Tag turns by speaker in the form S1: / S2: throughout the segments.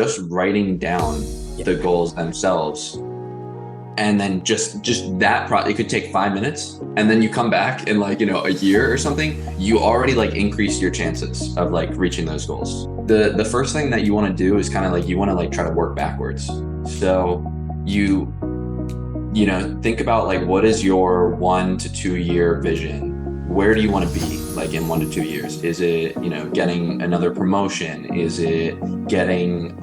S1: just writing down
S2: Yeah.
S1: the goals themselves, and then just it could take 5 minutes, and then you come back in like a year or something, you already like increase your chances of like reaching those goals. The first thing that you want to do is kind of like you want to like try to work backwards. So you think about like what is your 1 to 2 year vision. Where do you want to be like in 1 to 2 years? Is it getting another promotion? Is it getting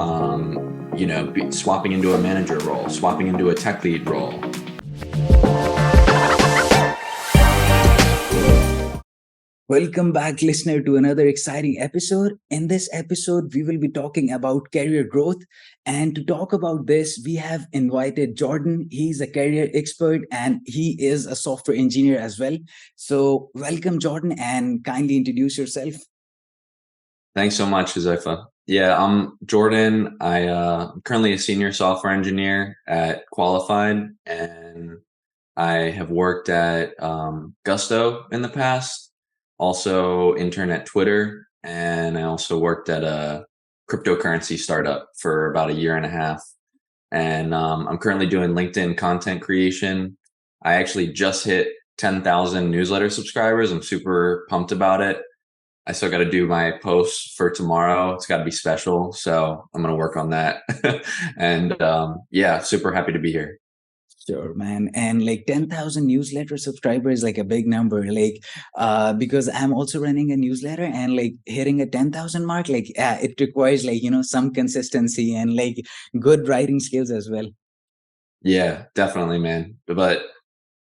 S1: swapping into a manager role, swapping into a tech lead role?
S2: Welcome back, listener, to another exciting episode. In this episode, we will be talking about career growth. And to talk about this, we have invited Jordan. He's a career expert and he is a software engineer as well. So, welcome, Jordan, and kindly introduce yourself.
S1: Thanks so much, Josefa. Yeah, I'm Jordan. I'm currently a senior software engineer at Qualified, and I have worked at Gusto in the past, also intern at Twitter, and I also worked at a cryptocurrency startup for about a year and a half. And I'm currently doing LinkedIn content creation. I actually just hit 10,000 newsletter subscribers. I'm super pumped about it. I still got to do my posts for tomorrow. It's got to be special. So I'm going to work on that. And yeah, super happy to be here.
S2: Sure, man. And like 10,000 newsletter subscribers is like a big number. Because I'm also running a newsletter and like hitting a 10,000 mark, it requires some consistency and like good writing skills as well.
S1: Yeah, definitely, man. But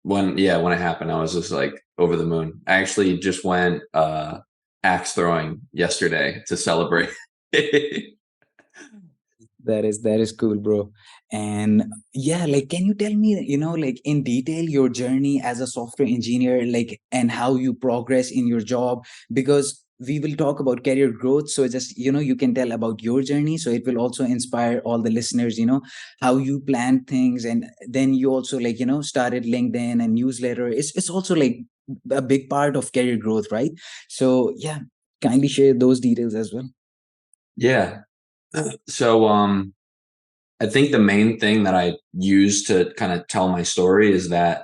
S1: when it happened, I was just like over the moon. I actually just went axe throwing yesterday to celebrate.
S2: That is cool, bro. And yeah, like can you tell me, like in detail your journey as a software engineer, like and how you progress in your job? Because we will talk about career growth. So just, you can tell about your journey. So it will also inspire all the listeners, how you plan things. And then you also like, started LinkedIn and newsletter. It's also like a big part of career growth, right? So yeah, kindly share those details as well.
S1: Yeah. So I think the main thing that I use to kind of tell my story is that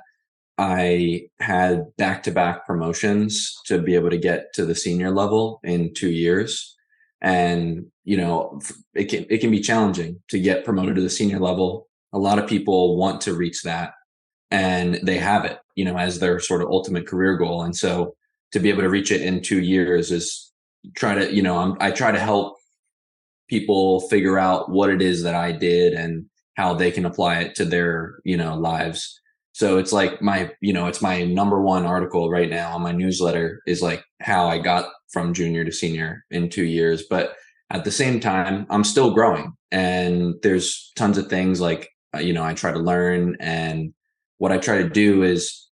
S1: I had back-to-back promotions to be able to get to the senior level in 2 years. And, it can be challenging to get promoted to the senior level. A lot of people want to reach that and they have it, as their sort of ultimate career goal. And so to be able to reach it in 2 years is I try to help people figure out what it is that I did and how they can apply it to their, lives. So it's like it's my number one article right now on my newsletter is like how I got from junior to senior in 2 years. But at the same time, I'm still growing and there's tons of things like, I try to learn. And what I try to do is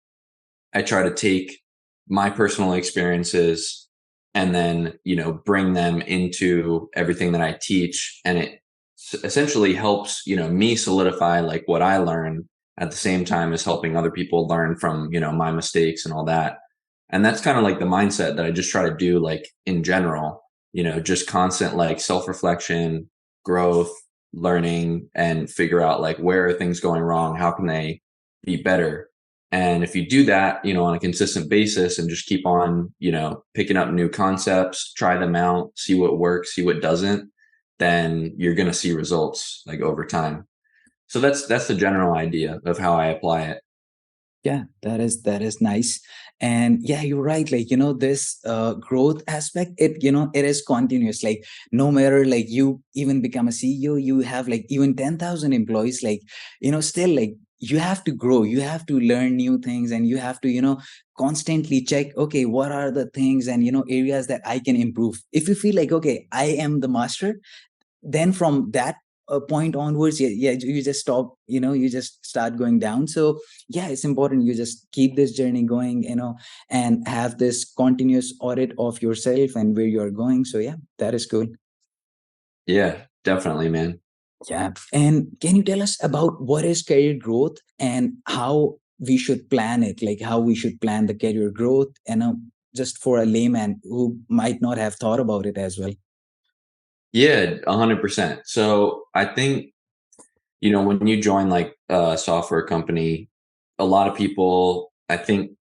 S1: I try to take my personal experiences and then, bring them into everything that I teach. And it essentially helps, me solidify like what I learned at the same time as helping other people learn from, my mistakes and all that. And that's kind of like the mindset that I just try to do, like in general, just constant like self reflection, growth, learning, and figure out like where are things going wrong? How can they be better? And if you do that, on a consistent basis and just keep on, picking up new concepts, try them out, see what works, see what doesn't, then you're going to see results like over time. So that's the general idea of how I apply it.
S2: Yeah, that is nice. And yeah, you're right. Like, this growth aspect, it is continuous. Like, no matter like you even become a CEO, you have like even 10,000 employees, like, still like you have to grow, you have to learn new things, and you have to, constantly check, okay, what are the things and areas that I can improve. If you feel like, okay, I am the master, then from that point onwards, yeah, you just stop, you just start going down. So yeah, it's important you just keep this journey going, and have this continuous audit of yourself and where you're going. So yeah, that is cool.
S1: Yeah, definitely, man.
S2: Yeah, and can you tell us about what is career growth and how we should plan it, like how we should plan the career growth, and just for a layman who might not have thought about it as well.
S1: Yeah, 100%. So I think, when you join like a software company, a lot of people, I think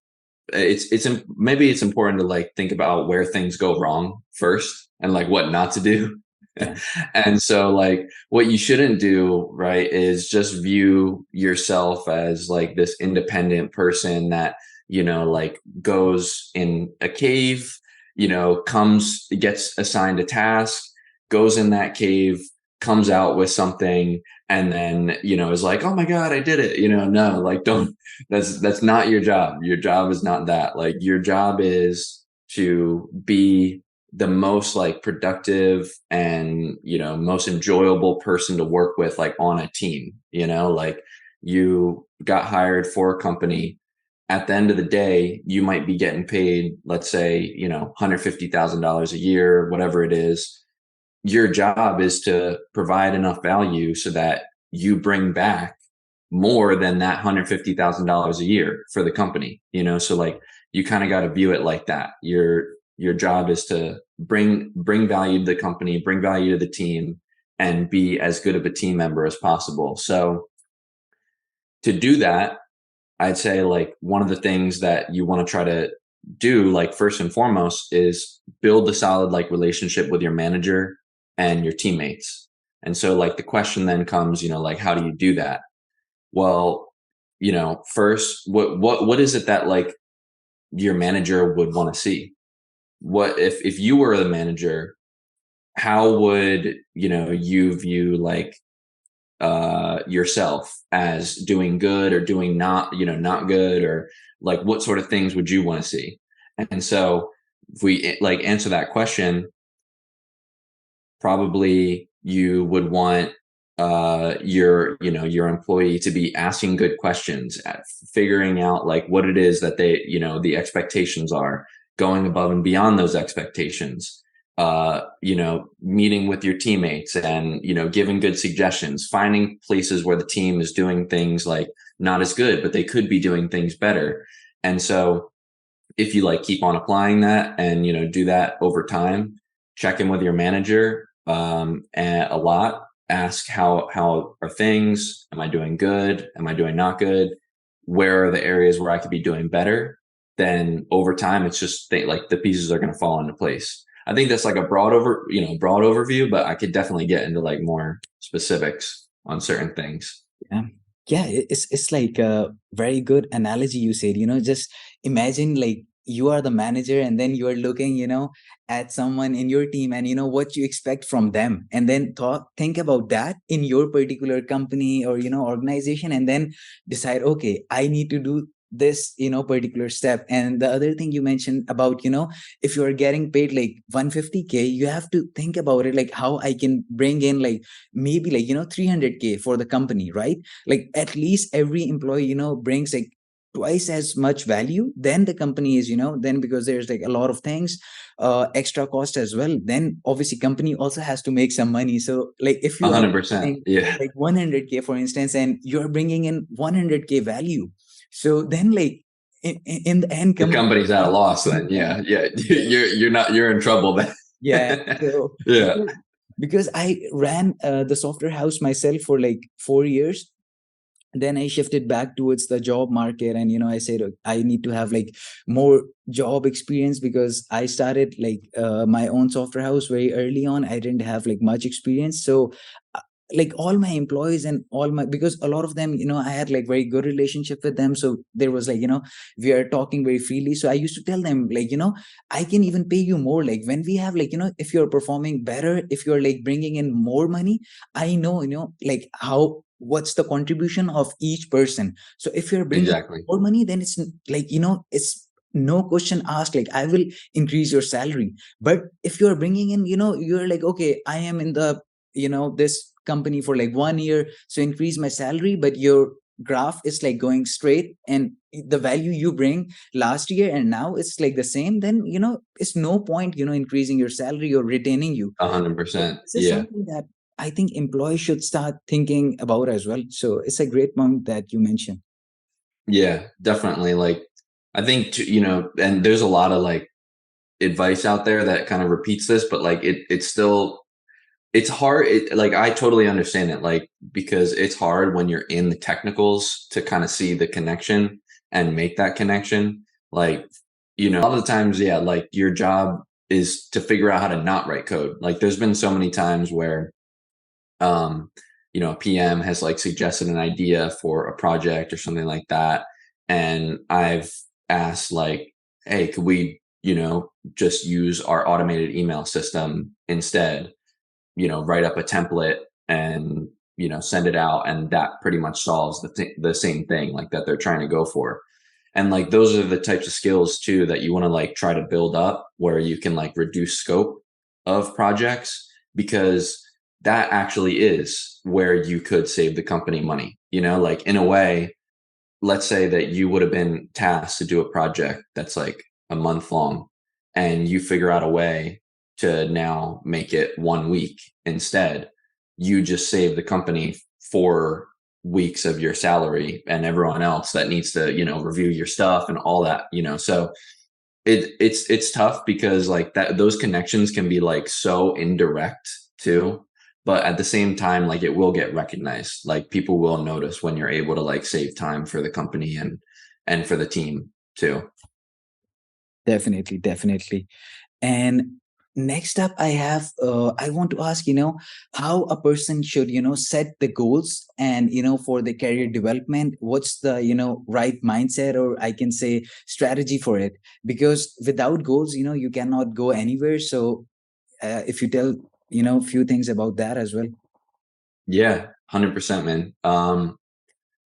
S1: maybe it's important to like think about where things go wrong first and like what not to do.
S2: Yeah.
S1: And so like what you shouldn't do, right, is just view yourself as like this independent person that, like goes in a cave, gets assigned a task, goes in that cave, comes out with something, and then, is like, oh my God, I did it. No, like don't, that's not your job. Your job is not that. Like your job is to be the most like productive and, most enjoyable person to work with, like on a team. Like you got hired for a company. At the end of the day, you might be getting paid, let's say, $150,000 a year, whatever it is. Your job is to provide enough value so that you bring back more than that $150,000 a year for the company. So like you kind of got to view it like that. Your job is to bring value to the company, bring value to the team, and be as good of a team member as possible. So to do that, I'd say like one of the things that you want to try to do, like first and foremost, is build a solid like relationship with your manager and your teammates. And so like the question then comes, like how do you do that? Well, first, what is it that like your manager would want to see? What if you were the manager, how would, you view like yourself as doing good or doing not good, or like what sort of things would you want to see? And so if we like answer that question, probably you would want your employee to be asking good questions, at figuring out like what it is that they, the expectations are, going above and beyond those expectations, meeting with your teammates and, giving good suggestions, finding places where the team is doing things like not as good but they could be doing things better. And so if you like keep on applying that and, do that over time, check in with your manager, and a lot, ask how are things, am I doing good, am I doing not good, where are the areas where I could be doing better. Then over time it's just like the pieces are going to fall into place. I think that's like a broad overview, but I could definitely get into like more specifics on certain things.
S2: Yeah. Yeah, it's like a very good analogy you said. Just imagine like you are the manager and then you are looking, at someone in your team and what you expect from them. And then think about that in your particular company or organization, and then decide, okay, I need to do this particular step. And the other thing you mentioned about if you are getting paid like 150K, you have to think about it like how I can bring in like maybe like 300K for the company, right? Like at least every employee brings like twice as much value than the company is, then because there's like a lot of things, extra cost as well, then obviously company also has to make some money. So like if you are
S1: 100%.
S2: paying
S1: Yeah.
S2: like 100K for instance, and you're bringing in 100K value, so then like in the end
S1: The
S2: company
S1: company's at a loss then. Yeah. Yeah. You're in trouble then.
S2: yeah. So
S1: Yeah.
S2: because I ran the software house myself for like 4 years, then I shifted back towards the job market, and I said I need to have like more job experience because I started like my own software house very early on. I didn't have like much experience, so uh, like all my employees and all my, because a lot of them, I had like very good relationship with them, so there was like we are talking very freely. So I used to tell them like I can even pay you more, like when we have like if you're performing better, if you're like bringing in more money, I know like how what's the contribution of each person. So if you're bringing
S1: Exactly.
S2: more money, then it's like it's no question asked, like I will increase your salary. But if you're bringing in, you're like, okay, I am in the this company for like 1 year, so increase my salary, but your graph is like going straight, and the value you bring last year and now it's like the same, then it's no point increasing your salary or retaining you. So
S1: 100%.
S2: this is
S1: Yeah.
S2: something that I think employees should start thinking about as well. So it's a great point that you mentioned.
S1: Yeah, definitely. Like, I think, and there's a lot of like advice out there that kind of repeats this, but like it's still It's hard. Like I totally understand it. Like because it's hard when you're in the technicals to kind of see the connection and make that connection. Like a lot of the times, yeah, like your job is to figure out how to not write code. Like there's been so many times where um, a PM has like suggested an idea for a project or something like that. And I've asked like, hey, could we, just use our automated email system instead, write up a template and, send it out. And that pretty much solves the same thing like that they're trying to go for. And like, those are the types of skills too, that you want to like try to build up where you can like reduce scope of projects, because that actually is where you could save the company money. Like in a way, let's say that you would have been tasked to do a project that's like a month long, and you figure out a way to now make it 1 week instead. You just save the company 4 weeks of your salary and everyone else that needs to, review your stuff and all that, so it's tough because like that those connections can be like so indirect too, but at the same time like it will get recognized. Like people will notice when you're able to like save time for the company and for the team too.
S2: Definitely, definitely. And next up, I want to ask, how a person should, set the goals and, for the career development. What's the, right mindset, or I can say strategy for it? Because without goals, you cannot go anywhere. So if you tell, a few things about that as well.
S1: Yeah, 100%, man.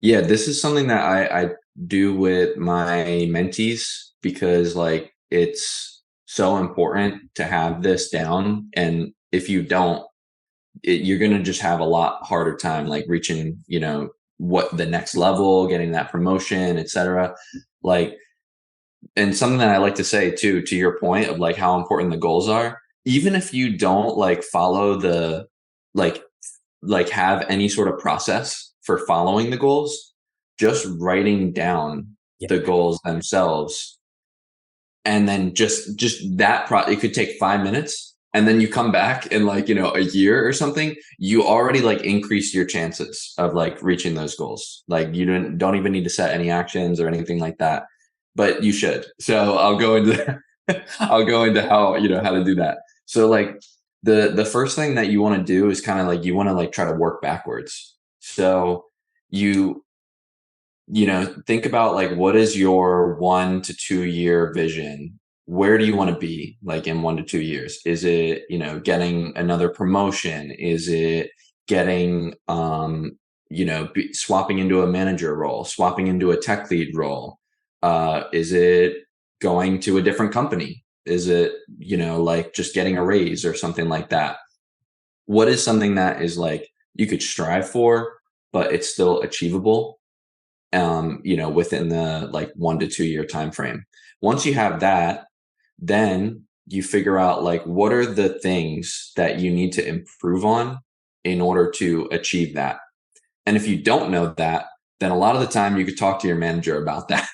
S1: Yeah, this is something that I do with my mentees, because like it's so important to have this down. And if you don't, you're going to just have a lot harder time like reaching, what the next level, getting that promotion, etc. Like, and something that I like to say too, to your point of like how important the goals are, even if you don't like follow the like have any sort of process for following the goals, just writing down
S2: Yeah.
S1: the goals themselves, and then just that it could take 5 minutes, and then you come back in like a year or something, you already like increase your chances of like reaching those goals. Like you don't even need to set any actions or anything like that, but you should. So I'll go into I'll go into how how to do that. So like the first thing that you want to do is kind of like you want to like try to work backwards. So you think about like what is your 1 to 2 year vision? Where do you want to be like in 1 to 2 years? Is it, getting another promotion? Is it getting, swapping into a manager role, swapping into a tech lead role? Is it going to a different company? Is it, like just getting a raise or something like that? What is something that is like you could strive for, but it's still achievable, within the like 1 to 2 year time frame. Once you have that, then you figure out like what are the things that you need to improve on in order to achieve that. And if you don't know that, then a lot of the time you could talk to your manager about that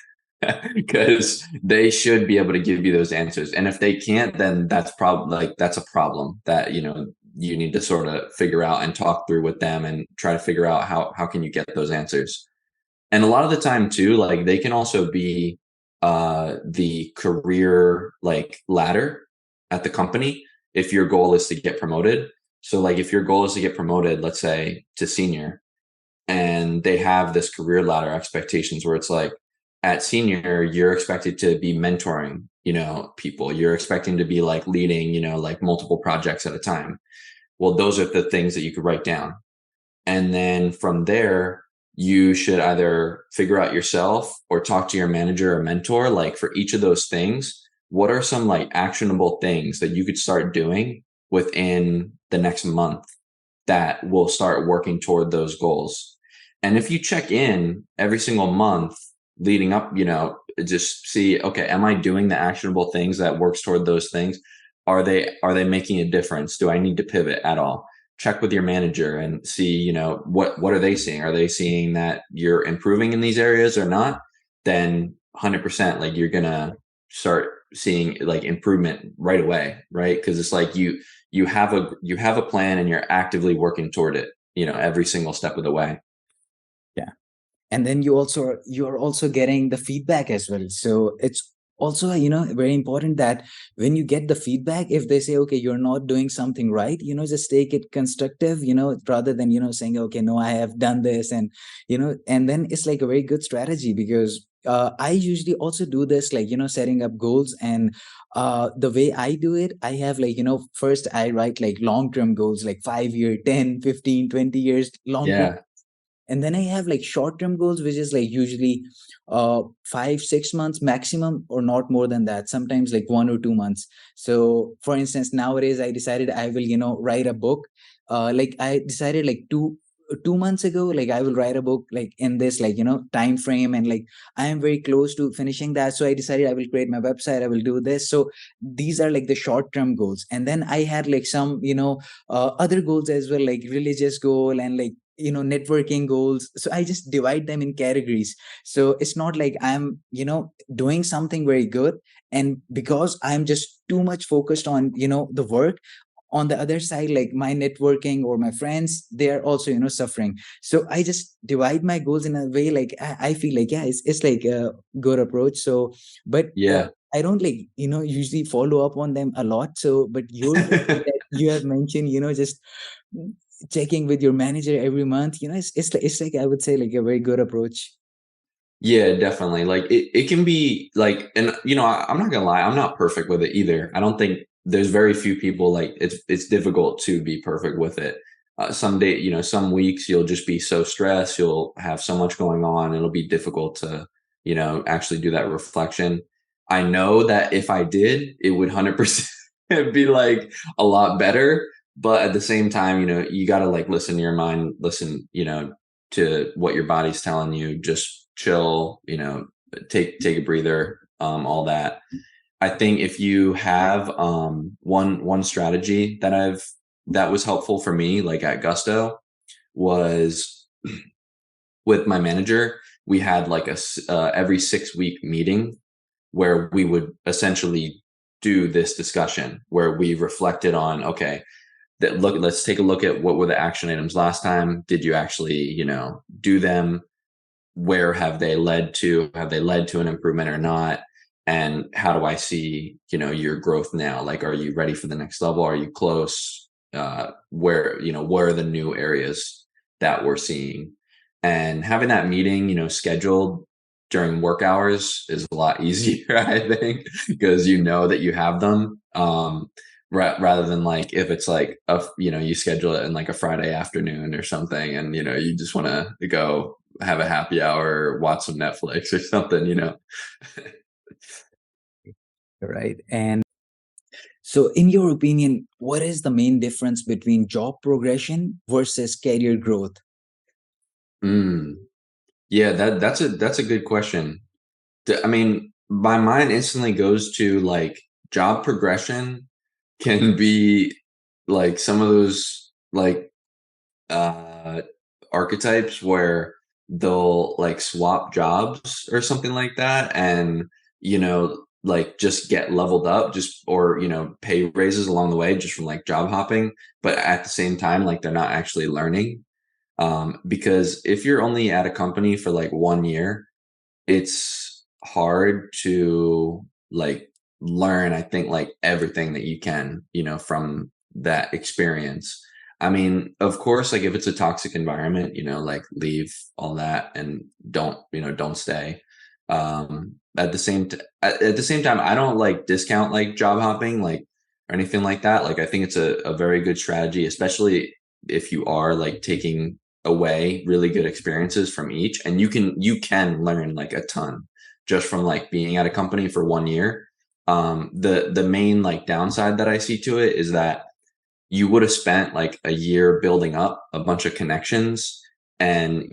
S1: because they should be able to give you those answers. And if they can't, then that's probably like that's a problem that you need to sort of figure out and talk through with them and try to figure out how can you get those answers. And a lot of the time too, like they can also be the career like ladder at the company if your goal is to get promoted. So like if your goal is to get promoted, let's say to senior, and they have this career ladder expectations where it's like at senior you're expected to be mentoring people, you're expecting to be like leading like multiple projects at a time. Well, those are the things that you could write down, and then from there, you should either figure out yourself or talk to your manager or mentor. Like for each of those things, what are some like actionable things that you could start doing within the next month that will start working toward those goals? And if you check in every single month leading up, just see, okay, am I doing the actionable things that works toward those things? Are they making a difference? Do I need to pivot at all? Check with your manager and see, what are they seeing? Are they seeing that you're improving in these areas or not? Then 100% like you're gonna start seeing like improvement right away, right? Because it's like you have a plan and you're actively working toward it, every single step of the way.
S2: Yeah. And then you're also getting the feedback as well, so it's also very important that when you get the feedback, if they say okay, you're not doing something right, just take it constructive, rather than saying okay, no, I have done this, and and then it's like a very good strategy, because I usually also do this, like setting up goals. And the way I do it, I have like first I write like long term goals, like 5 year, 10, 15, 20 years long term.
S1: Yeah.
S2: And then I have like short term goals, which is like usually 5 6 months maximum, or not more than that, sometimes like 1 or 2 months. So for instance, nowadays I decided I will write a book. Like I decided like 2 months ago, like I will write a book like in this like time frame, and like I am very close to finishing that, so I decided I will create my website, I will do this. So these are like the short term goals. And then I had like some other goals as well, like religious goal and like networking goals. So I just divide them in categories. So it's not like I'm doing something very good, and because I'm just too much focused on the work, on the other side, like my networking or my friends, they are also suffering. So I just divide my goals in a way, like I feel like, yeah, it's like a good approach. So but
S1: Yeah.
S2: I don't like usually follow up on them a lot. So but yours, that you have mentioned, just checking with your manager every month, it's like I would say like a very good approach.
S1: Yeah, definitely. Like it can be like, and I'm not gonna lie, I'm not perfect with it either. I don't think there's very few people like it's difficult to be perfect with it. Some day, some weeks you'll just be so stressed, you'll have so much going on, it'll be difficult to, actually do that reflection. I know that if I did, it would 100% be like a lot better. But at the same time, you got to like listen to your mind, listen, to what your body's telling you, just chill, take a breather, all that. I think if you have one strategy that was helpful for me, like at Gusto, was with my manager. We had like every 6 week meeting where we would essentially do this discussion where we reflected on, okay, let's take a look at what were the action items last time. Did you actually do them? Where have they led to an improvement or not? And how do I see your growth now? Like, are you ready for the next level? Are you close? Where are the new areas that we're seeing? And having that meeting scheduled during work hours is a lot easier, I think, because you know that you have them. Rather than like if it's like you schedule it in like a Friday afternoon or something, and you just want to go have a happy hour or watch some Netflix or something.
S2: Right. And so in your opinion, what is the main difference between job progression versus career growth?
S1: Mm. Yeah, that's a good question. I mean, my mind instantly goes to like job progression can be like some of those like uh archetypes where they'll like swap jobs or something like that, and like just get leveled up, just or pay raises along the way just from like job hopping, but at the same time like they're not actually learning. Because if you're only at a company for like 1 year, it's hard to like learn, I think, like everything that you can from that experience. I mean, of course, like if it's a toxic environment, like leave all that and don't stay. At the same time, I don't like discount like job hopping, like or anything like that. Like I think it's a very good strategy, especially if you are like taking away really good experiences from each, and you can learn like a ton just from like being at a company for 1 year. The main like downside that I see to it is that you would have spent like a year building up a bunch of connections and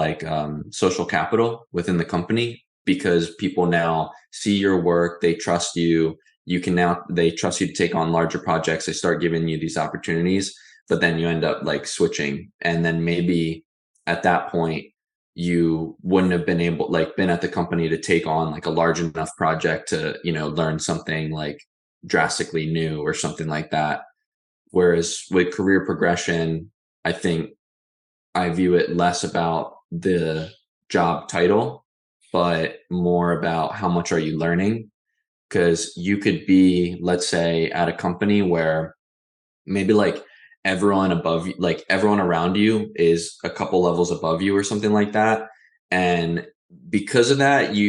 S1: like social capital within the company, because people now see your work, they trust you. They trust you to take on larger projects, they start giving you these opportunities, but then you end up like switching, and then maybe at that point you wouldn't have been at the company to take on like a large enough project to learn something like drastically new or something like that. Whereas with career progression, I think I view it less about the job title, but more about how much are you learning. Because you could be, let's say, at a company where maybe like everyone above you, like everyone around you is a couple levels above you or something like that. And because of that, you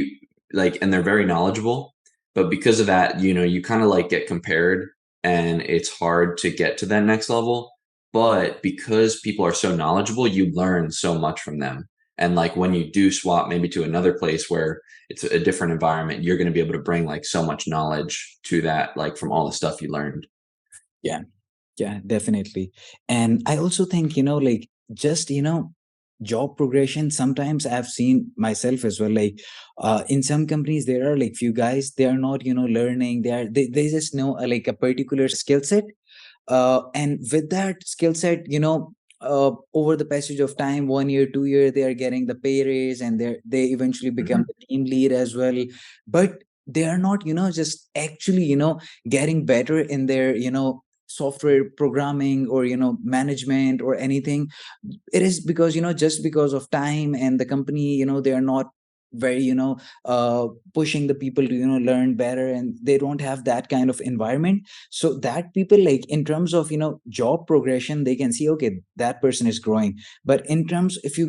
S1: like, and they're very knowledgeable, but because of that, you kind of like get compared and it's hard to get to that next level. But because people are so knowledgeable, you learn so much from them. And like when you do swap maybe to another place where it's a different environment, you're going to be able to bring like so much knowledge to that, like from all the stuff you learned.
S2: Yeah. Yeah, definitely. And I also think, like just, job progression, sometimes I've seen myself as well, like in some companies, there are like few guys, they are not, learning, they just know like a particular skill set. And with that skill set, over the passage of time, 1 year, 2 year, they are getting the pay raise, and they eventually become
S1: Hmm.
S2: the team lead as well. But they are not, just actually, getting better in their, software programming or, management or anything. It is because, just because of time and the company, they are not very, pushing the people to, learn better, and they don't have that kind of environment. So that people, like in terms of, job progression, they can see, okay, that person is growing. But in terms, if you,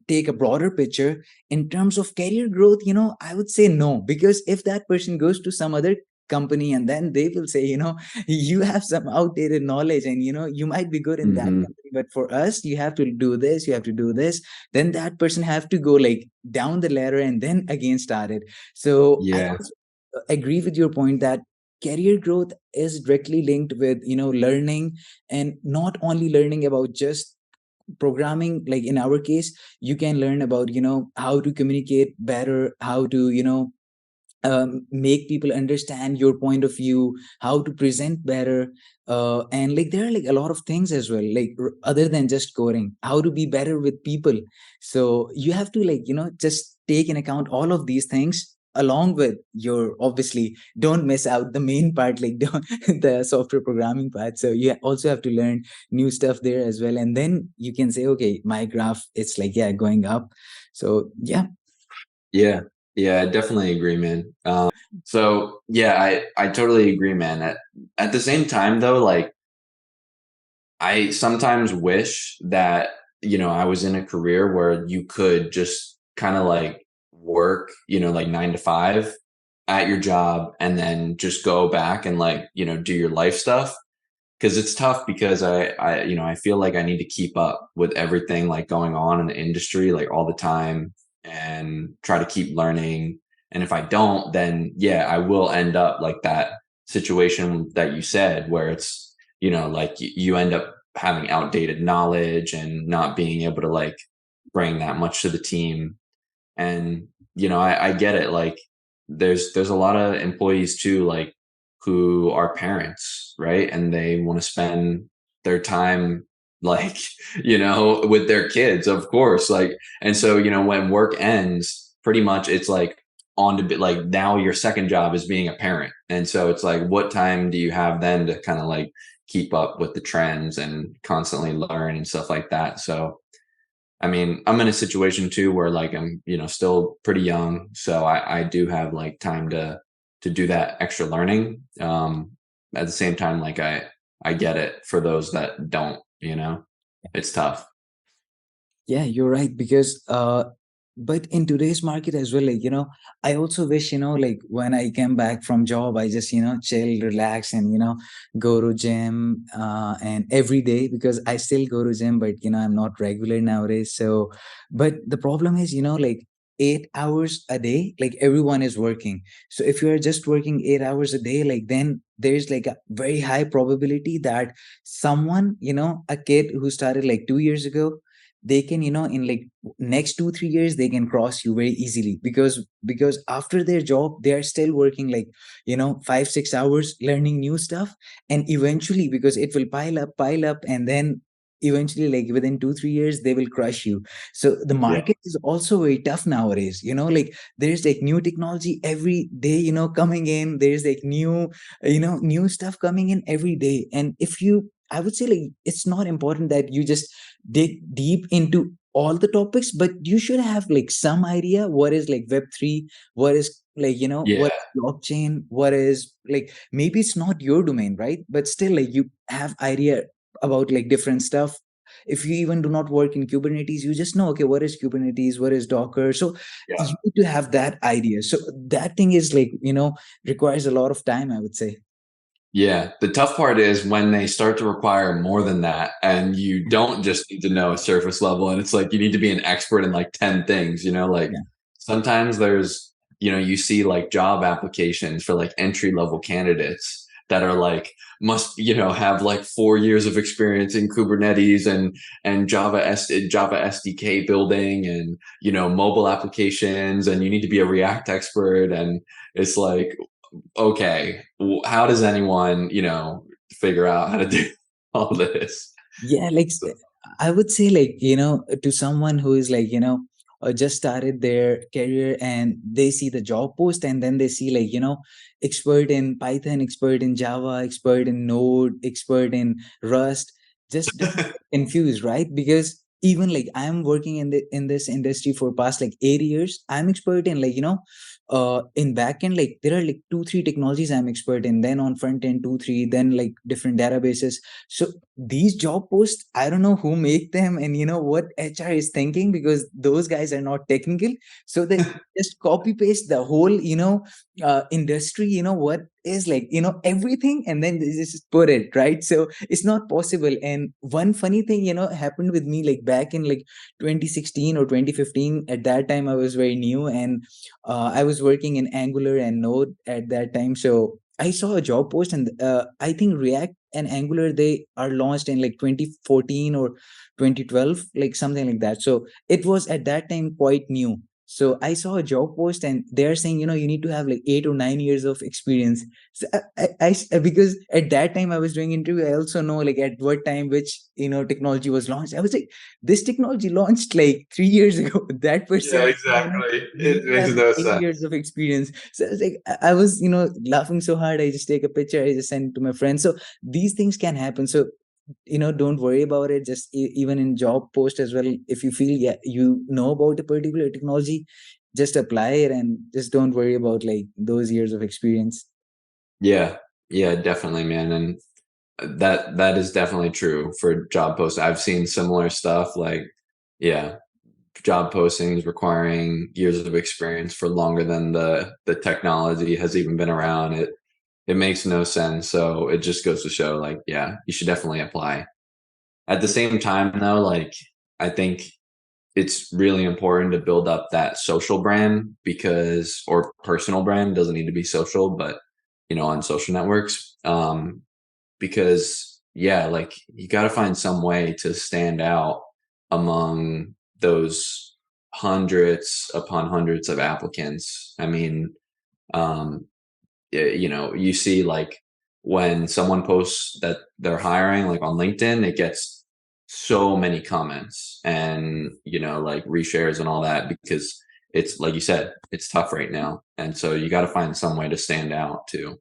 S2: take a broader picture in terms of career growth, I would say no. Because if that person goes to some other company, and then they will say, you have some outdated knowledge, and you might be good in that
S1: Hmm.
S2: company, but for us, you have to do this, you have to do this. Then that person have to go like down the ladder and then again start it. So I
S1: Yeah.
S2: also agree with your point that career growth is directly linked with, learning. And not only learning about just programming, like in our case, you can learn about, how to communicate better, how to, make people understand your point of view, how to present better. And like there are like a lot of things as well, like other than just coding, how to be better with people. So you have to, like, just take in account all of these things, along with your, obviously, don't miss out the main part, like don't, the software programming part. So you also have to learn new stuff there as well, and then you can say, okay, my graph, it's like, yeah, going up. So yeah.
S1: Yeah. Yeah, I definitely agree, man. So yeah, I totally agree, man. At the same time though, like I sometimes wish that, I was in a career where you could just kind of like work, like 9 to 5 at your job and then just go back and like, do your life stuff. Cause it's tough because I feel like I need to keep up with everything like going on in the industry, like all the time, and try to keep learning. And if I don't, then yeah, I will end up like that situation that you said, where it's, like you end up having outdated knowledge and not being able to like bring that much to the team. And I get it, like there's a lot of employees too, like who are parents, right? And they want to spend their time like with their kids, of course, like. And so when work ends, pretty much it's like on to be like, now your second job is being a parent. And so it's like, what time do you have then to kind of like keep up with the trends and constantly learn and stuff like that? So I mean, I'm in a situation too where like I'm, still pretty young, so I do have like time to do that extra learning. At the same time, like I get it for those that don't, it's tough.
S2: Yeah, you're right. Because but in today's market as well, like, I also wish, like when I came back from job, I just, chill, relax, and, go to gym and every day, because I still go to gym, but I'm not regular nowadays. So but the problem is, like 8 hours a day, like everyone is working. So if you're just working 8 hours a day, like then there's like a very high probability that someone, a kid who started like 2 years ago, they can, in like next 2 3 years, they can cross you very easily. Because after their job, they are still working like, 5 6 hours learning new stuff. And eventually, because it will pile up, and then eventually, like within 2 3 years, they will crush you. So the
S1: Yeah.
S2: market is also very tough nowadays, like there's like new technology every day, coming in. There's like new stuff coming in every day. And if you, I would say, like, it's not important that you just dig deep into all the topics, but you should have like some idea what is like Web3, what is like,
S1: Yeah.
S2: what is blockchain, what is like, maybe it's not your domain, right? But still, like, you have idea about like different stuff. If you even do not work in Kubernetes, you just know, okay, what is Kubernetes, what is Docker. So
S1: Yeah.
S2: you need to have that idea. So that thing is like, requires a lot of time, I would say.
S1: Yeah, the tough part is when they start to require more than that, and you don't just need to know a surface level, and it's like you need to be an expert in like 10 things, like
S2: Yeah.
S1: sometimes there's, you see like job applications for like entry level candidates that are like must, have like 4 years of experience in Kubernetes and Java SDK building and, mobile applications, and you need to be a React expert. And it's like, okay, how does anyone, figure out how to do all this?
S2: Yeah, like I would say, like, to someone who is like, just started their career, and they see the job post, and then they see like, expert in Python, expert in Java, expert in Node, expert in Rust, just don't get confused, right? Because even like I'm working in this industry for past like 8 years, I'm expert in like, in backend, like there are like 2 3 technologies I'm expert in, then on front end 2 3, then like different databases. So these job posts, I don't know who make them, and what HR is thinking, because those guys are not technical. So they just copy paste the whole, industry, what is like, everything, and then they just put it, right? So it's not possible. And one funny thing, happened with me, like back in like 2016 or 2015. At that time, I was very new, and I was working in Angular and Node at that time. So I saw a job post, and I think React and Angular, they are launched in like 2014 or 2012, like something like that. So it was at that time quite new. So I saw a job post, and they're saying, you need to have like 8 or 9 years of experience. So because at that time I was doing interview, I also know like at what time which technology was launched. I was like, this technology launched like 3 years ago. That
S1: Yeah,
S2: person,
S1: exactly.
S2: you need
S1: It
S2: to
S1: makes
S2: have like
S1: no
S2: 8 years
S1: sense.
S2: of experience. So I was like, I was, laughing so hard. I just take a picture, I just send it to my friend. So these things can happen. So, don't worry about it. Just even in job post as well, if you feel, yeah, you know about a particular technology, just apply it, and just don't worry about like those years of experience.
S1: Yeah, yeah, definitely, man. And that is definitely true for job posts. I've seen similar stuff like, yeah, job postings requiring years of experience for longer than the technology has even been around. It makes no sense. So it just goes to show, like, yeah, you should definitely apply. At the same time, though, like, I think it's really important to build up that social brand, because, or personal brand, doesn't need to be social, but on social networks, because, yeah, like, you got to find some way to stand out among those hundreds upon hundreds of applicants. I mean, um, you see, like, when someone posts that they're hiring, like on LinkedIn, it gets so many comments and, like reshares and all that, because it's like you said, it's tough right now. And so you got to find some way to stand out too.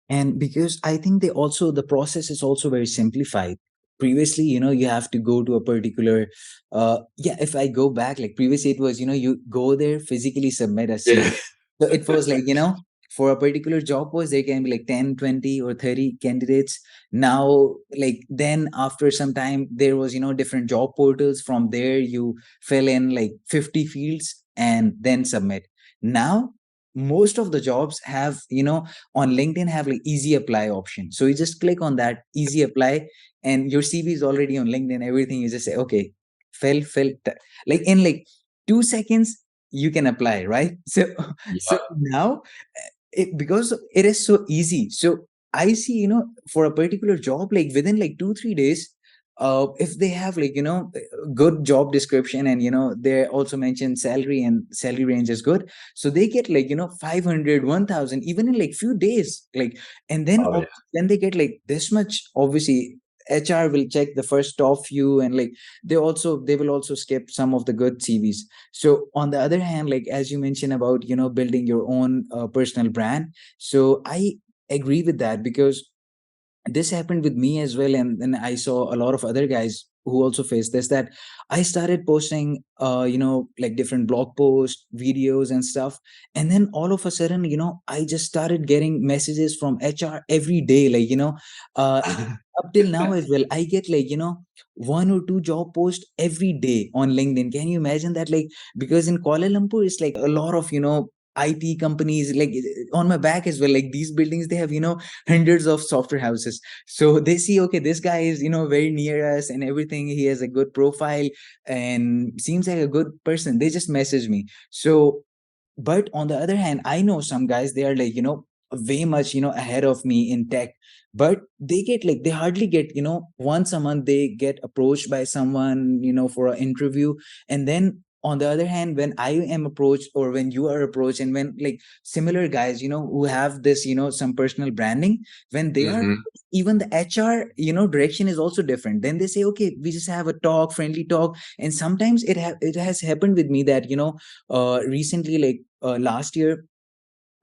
S2: And because I think the process is also very simplified. Previously, you have to go to a particular, yeah, if I go back, like previously it was, you go there, physically submit a CV.
S1: Yeah.
S2: So it was like, for a particular job post, there can be like 10, 20, or 30 candidates. Now, like then after some time, there was, different job portals. From there, you fill in like 50 fields and then submit. Now, most of the jobs have, on LinkedIn, have like easy apply option. So you just click on that easy apply, and your CV is already on LinkedIn. Everything, you just say, okay, like in like 2 seconds, you can apply, right? So, so
S1: Yeah.
S2: now, because it is so easy. So I see, for a particular job, like within like 2 3 days, if they have like, good job description, and they also mention salary, and salary range is good, so they get like, 500, 1,000, even in like few days, like. And then
S1: Oh yeah.
S2: then they get like this much, obviously, HR will check the first top few, and like they will also skip some of the good CVs. So on the other hand, like as you mentioned about, building your own personal brand, so I agree with that, because this happened with me as well, and then I saw a lot of other guys who also faced this, that I started posting like different blog posts, videos and stuff, and then all of a sudden, I just started getting messages from HR every day, like, uh up till now as well, I get like, one or two job posts every day on LinkedIn. Can you imagine that? Like, because in Kuala Lumpur it's like a lot of, IT companies, like on my back as well, like these buildings, they have, hundreds of software houses. So they see, okay, this guy is, very near us and everything, he has a good profile and seems like a good person, they just message me. So, but on the other hand, I know some guys, they are like, way much, ahead of me in tech, but they get like, they hardly get, once a month they get approached by someone, for an interview. And then on the other hand, when I am approached, or when you are approached, and when like similar guys, who have this, some personal branding, when they are,
S1: Hmm.
S2: even the HR, direction is also different. Then they say, okay, we just have a talk, friendly talk. And sometimes it has happened with me that, recently, like last year,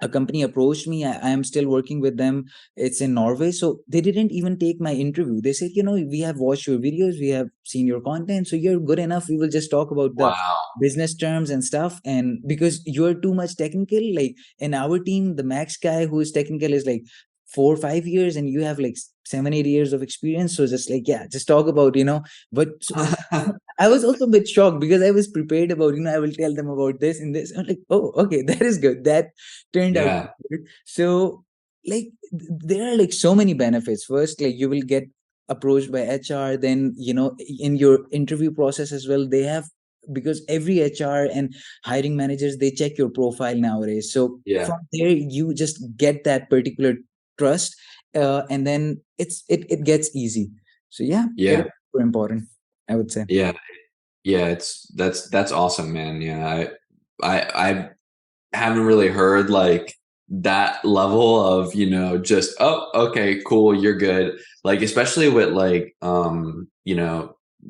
S2: a company approached me. I am still working with them. It's in Norway. So they didn't even take my interview. They said, we have watched your videos, we have seen your content, so you're good enough. We will just talk about the
S1: Wow.
S2: business terms and stuff. And because you're too much technical, like in our team, the max guy who is technical is like 4 or 5 years, and you have like 7 or 8 years of experience. So just like, yeah, just talk about, but so, I was also a bit shocked, because I was prepared about, I will tell them about this and this. I'm like, oh, okay, that is good. That turned out
S1: Yeah.
S2: good. So, like, there are like so many benefits. First, like you will get approached by HR. Then, in your interview process as well, they have, because every HR and hiring managers, they check your profile nowadays. So
S1: Yeah.
S2: from there, you just get that particular trust, and then it gets easy. So yeah, it is
S1: Yeah.
S2: super important, I would say.
S1: Yeah. Yeah. That's awesome, man. Yeah. I haven't really heard like that level of, just, oh, okay, cool, you're good. Like, especially with like,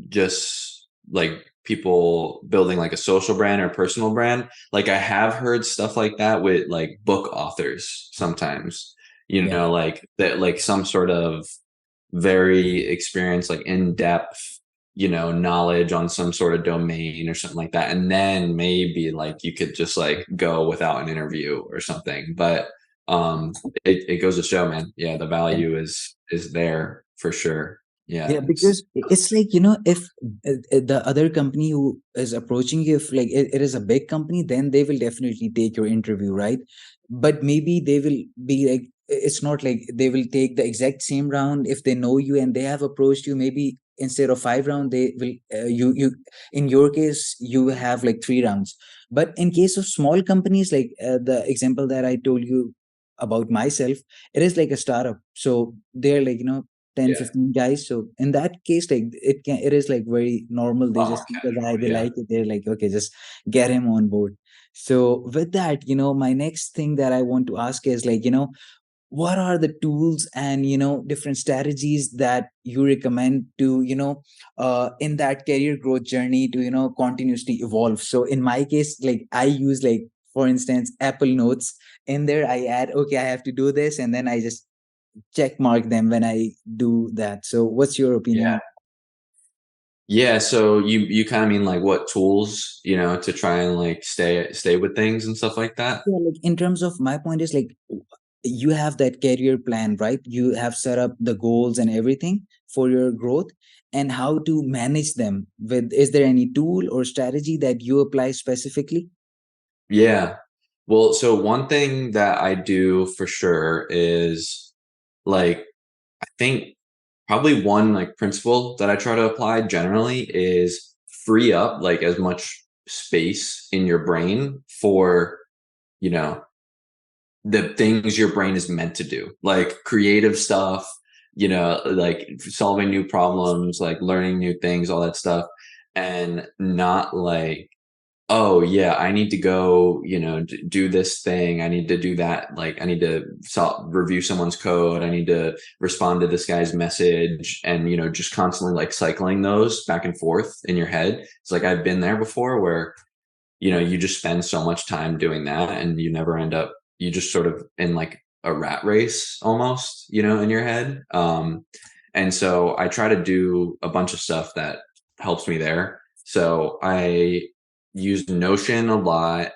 S1: just like people building like a social brand or personal brand. Like, I have heard stuff like that with like book authors sometimes,
S2: Yeah.
S1: like that, like some sort of very experienced, like in depth, knowledge on some sort of domain or something like that. And then maybe like you could just like go without an interview or something. But um it goes to show, man. Yeah, the value is there for sure. Yeah.
S2: Yeah, because it's like, if the other company who is approaching you, if like it is a big company, then they will definitely take your interview, right? But maybe they will be like, it's not like they will take the exact same round. If they know you and they have approached you, maybe instead of 5 rounds, they will, in your case, you have like 3 rounds. But in case of small companies, like the example that I told you about myself, it is like a startup. So they're like, 10,
S1: Yeah.
S2: 15 guys. So in that case, like it is like very normal. They
S1: Oh,
S2: just see the guy, they
S1: casual. Yeah.
S2: like it, they're like, okay, just get him on board. So with that, my next thing that I want to ask is like, what are the tools and different strategies that you recommend to, in that career growth journey, to continuously evolve? So in my case, like I use, like, for instance, Apple Notes. In there I add, okay, I have to do this, and then I just check mark them when I do that. So what's your opinion
S1: Yeah.
S2: on?
S1: Yeah. So you kind of mean like what tools, to try and like stay with things and stuff like that?
S2: Yeah, like in terms of, my point is like, you have that career plan, right? You have set up the goals and everything for your growth, and how to manage them with, is there any tool or strategy that you apply specifically?
S1: Yeah. Well, so one thing that I do for sure is like, I think probably one like principle that I try to apply generally is free up like as much space in your brain for, you know, the things your brain is meant to do, like creative stuff, like solving new problems, like learning new things, all that stuff. And not like oh yeah, I need to go, do this thing. I need to do that. Like I need to review someone's code. I need to respond to this guy's message, and just constantly like cycling those back and forth in your head. It's like I've been there before where you just spend so much time doing that, and you never end up. You just sort of in like a rat race almost, in your head. And so I try to do a bunch of stuff that helps me there. So I use Notion a lot.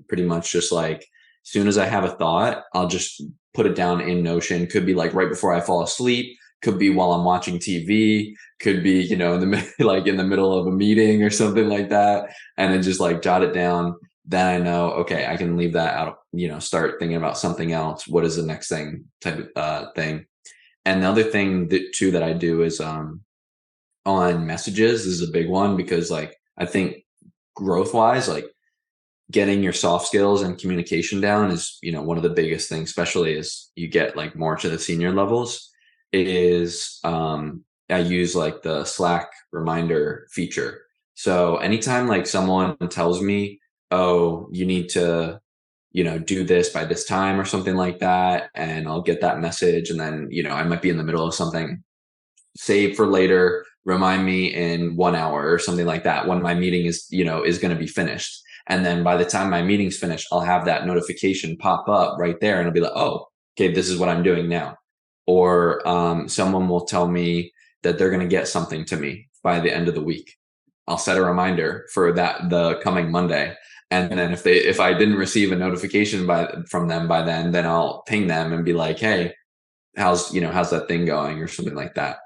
S1: Pretty much just like as soon as I have a thought, I'll just put it down in Notion. Could be like right before I fall asleep. Could be while I'm watching TV. Could be in the like in the middle of a meeting or something like that, and then just like jot it down. Then I know, okay, I can leave that out. Start thinking about something else. What is the next thing type of thing. And the other thing that too that I do is on messages is a big one, because like I think growth wise, like getting your soft skills and communication down is, one of the biggest things, especially as you get like more to the senior levels. Is I use like the Slack reminder feature. So anytime like someone tells me, oh, you need to, do this by this time or something like that, and I'll get that message, and then, I might be in the middle of something, save for later, remind me in 1 hour or something like that when my meeting is going to be finished. And then by the time my meeting's finished, I'll have that notification pop up right there, and I'll be like, oh, okay, this is what I'm doing now. Or someone will tell me that they're going to get something to me by the end of the week. I'll set a reminder for that the coming Monday. And then if I didn't receive a notification from them by then I'll ping them and be like, hey, how's that thing going, or something like that.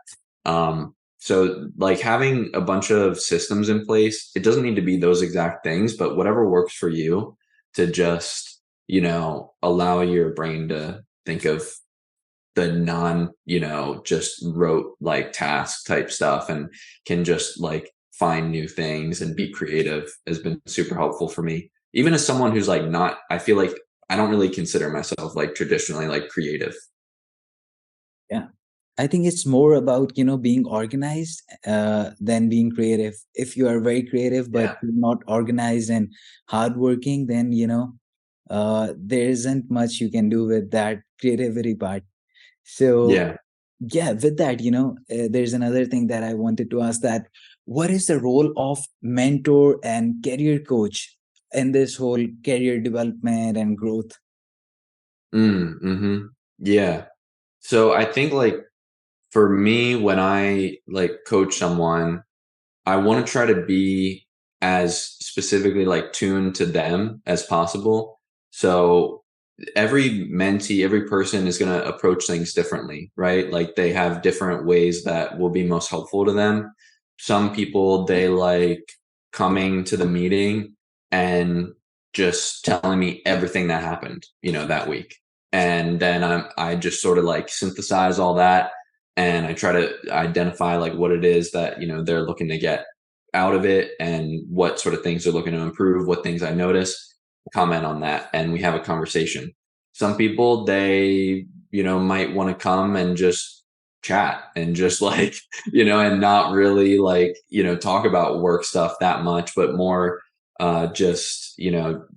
S1: So like having a bunch of systems in place, it doesn't need to be those exact things, but whatever works for you to just, allow your brain to think of the just rote like task type stuff, and can just like find new things and be creative, has been super helpful for me. Even as someone who's like not, I feel like I don't really consider myself like traditionally like creative.
S2: Yeah. I think it's more about, being organized than being creative. If you are very creative, but
S1: Yeah.
S2: not organized and hardworking, then, there isn't much you can do with that creativity part. So,
S1: Yeah.
S2: yeah, with that, there's another thing that I wanted to ask, that what is the role of mentor and career coach in this whole career development and growth?
S1: Mm-hmm. Yeah. So I think like for me, when I like coach someone, I want to try to be as specifically like tuned to them as possible. So every mentee, every person is going to approach things differently, right? Like they have different ways that will be most helpful to them. Some people, they like coming to the meeting and just telling me everything that happened, that week. And then I just sort of like synthesize all that, and I try to identify like what it is that, they're looking to get out of it, and what sort of things they're looking to improve, what things I notice, comment on that, and we have a conversation. Some people, they, might want to come and just chat and just like, and not really like, talk about work stuff that much, but more just,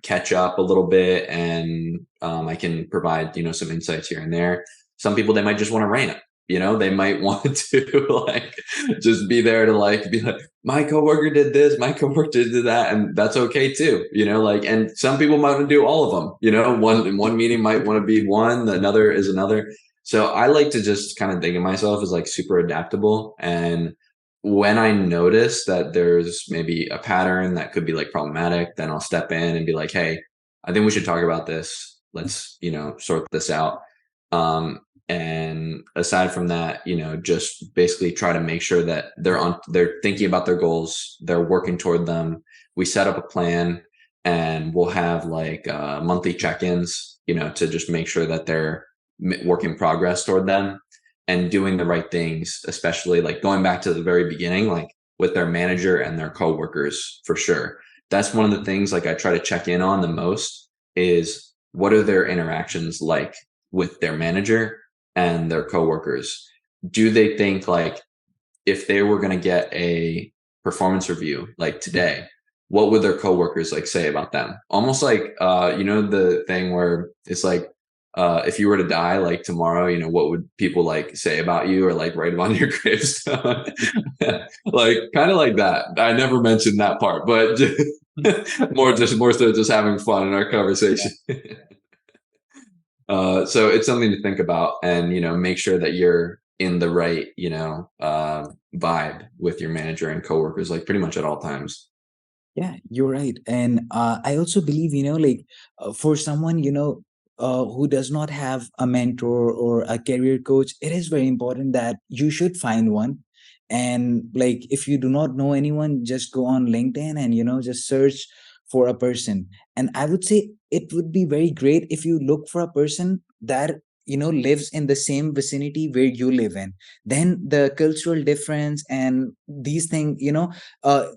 S1: catch up a little bit, and I can provide, some insights here and there. Some people, they might just want to rant. They might want to like just be there to like be like, my coworker did this, my coworker did that, and that's okay too. Like, and some people might want to do all of them. One meeting might want to be one, another is another. So I like to just kind of think of myself as like super adaptable. And when I notice that there's maybe a pattern that could be like problematic, then I'll step in and be like, hey, I think we should talk about this. Let's, sort this out. And aside from that, just basically try to make sure that they're thinking about their goals, they're working toward them. We set up a plan, and we'll have like monthly check-ins, to just make sure that they're work in progress toward them and doing the right things, especially like going back to the very beginning, like with their manager and their coworkers for sure. That's one of the things like I try to check in on the most, is what are their interactions like with their manager and their coworkers. Do they think like if they were going to get a performance review like today, what would their coworkers like say about them? Almost like the thing where it's like if you were to die like tomorrow, what would people like say about you or like write on your gravestone? Like kind of like that. I never mentioned that part, but more so just having fun in our conversation. So it's something to think about, and make sure that you're in the right vibe with your manager and coworkers, like pretty much at all times.
S2: Yeah, you're right. And I also believe, like for someone, who does not have a mentor or a career coach, it is very important that you should find one. And like, if you do not know anyone, just go on LinkedIn and, just search for a person. And I would say it would be very great if you look for a person that, lives in the same vicinity where you live in. Then the cultural difference and these things,